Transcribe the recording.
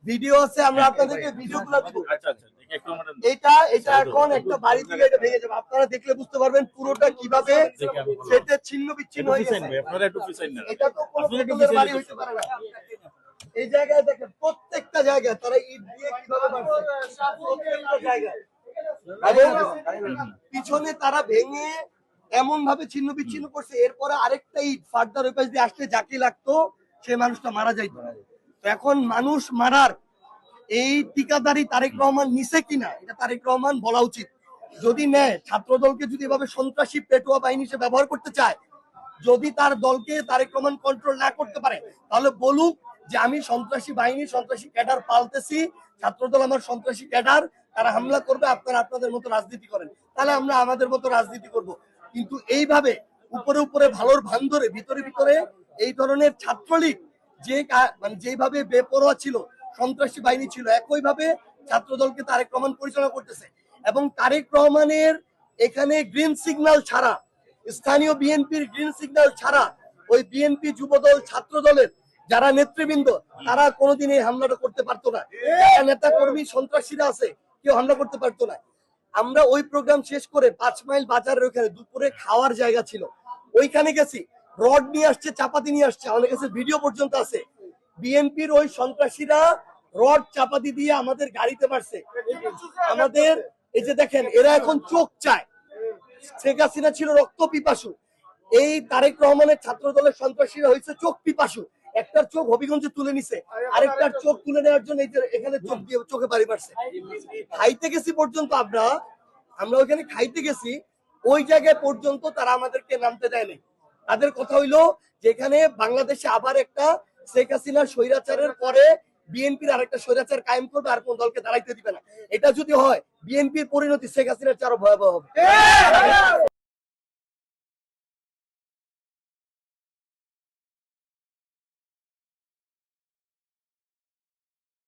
Video আছে, আমরা আপনাদেরকে ভিডিওগুলো দিব। আচ্ছা আচ্ছা, এটা এখন একটা বাড়ি থেকে এটা ভেঙে যাবে, আপনারা দেখলে বুঝতে পারবেন পুরোটা কিভাবে সেটা ছিন্ন বিচ্ছিন্ন হয়ে গেছে। আপনারা একটু পিছাই না, এটা তো কোনো পুতুলের বাড়ি হইতে পারে না। এই জায়গায় দেখেন প্রত্যেকটা জায়গায় তারা ইট দিয়ে কিভাবে মারছে, প্রত্যেকটা জায়গায়। এবং পিছনে তারা ভেঙে এমন ভাবে ছিন্ন বিচ্ছিন্ন করছে, এরপরে আরেকটা ইট ফার্দার ওই পাশ দিয়ে আসলে যাকে লাগতো সেই মানুষটা মারা যাইতো। তো এখন মানুষ মারার এই ঠিকাদারি তারেক রহমান নিছে কিনা এটা তারেক রহমান বলা উচিত। যদি নেয়, ছাত্রদলকে যদি এভাবে সন্ত্রাসী পেটোয়া বাহিনী হিসেবে ব্যবহার করতে চায়, যদি তার দলকে তারেক রহমান কন্ট্রোল না করতে পারে, তাহলে বলুক যে আমি সন্ত্রাসী বাহিনী, সন্ত্রাসী ক্যাডার পালতেছি, ছাত্রদল আমার সন্ত্রাসী ক্যাডার, তারা হামলা করবে, আপনারা আপনাদের মতো রাজনীতি করেন, তাহলে আমরা আমাদের মতো রাজনীতি করব। কিন্তু এইভাবে উপরে উপরে ভালোর ভান ধরে ভিতরে ভিতরে এই ধরনের ছাত্রলীগ যে মানে যেভাবে বেপরোয়া ছিল, সন্ত্রাসী বাহিনী ছিল, একইভাবে ছাত্রদলকে তারেক রহমান পরিচালনা করতেছে। এবং তারেক রহমানের এখানে গ্রিন সিগন্যাল ছাড়া, স্থানীয় বিএনপির গ্রিন সিগন্যাল ছাড়া ওই বিএনপি যুবদল ছাত্র দলের যারা নেতৃবৃন্দ তারা কোনোদিন এই হামলাটা করতে পারতো না। নেতা কর্মী সন্ত্রাসীরা আছে, কেউ হামলা করতে পারতো না। আমরা ওই প্রোগ্রাম শেষ করে 5 মাইল বাজারের ওখানে দুপুরে খাওয়ার জায়গা ছিল, ওইখানে গেছি, রড নিয়ে আসছে, চাপাতি নিয়ে আসছে, আমাদের কাছে ভিডিও পর্যন্ত আছে। বিএনপির ওই সন্ত্রাসীরা রড চাপাতি দিয়ে আমাদের গাড়িতে মারছে। আমাদের এই যে দেখেন, এরা এখন চোখ চায়। শেখ হাসিনা ছিল রক্ত পিপাসু, এই তারেক রহমানের ছাত্র দলের সন্ত্রাসীরা হয়েছে চোখ পিপাসু। একটার চোখ হবিগঞ্জে তুলে নিছে, আরেকটার চোখ তুলে নেওয়ার জন্য এখানে চোখ দিয়ে চোখে বাড়ি মারছে। খাইতে গেছি পর্যন্ত আমরা ওইখানে খাইতে গেছি, ওই জায়গায় পর্যন্ত তারা আমাদেরকে নামতে দেয়নি। তাদের কথা হইলো যেখানে বাংলাদেশে আবার একটা শেখ হাসিনা স্বৈরাচারের পরে বিএনপির আরেকটা স্বৈরাচার কায়েম করবে, আর কোন দলকে দাঁড়াইতে দিবে না। এটা যদি হয়, বিএনপির পরিণতি শেখ হাসিনার চেয়ে আরো ভয়াবহ হবে।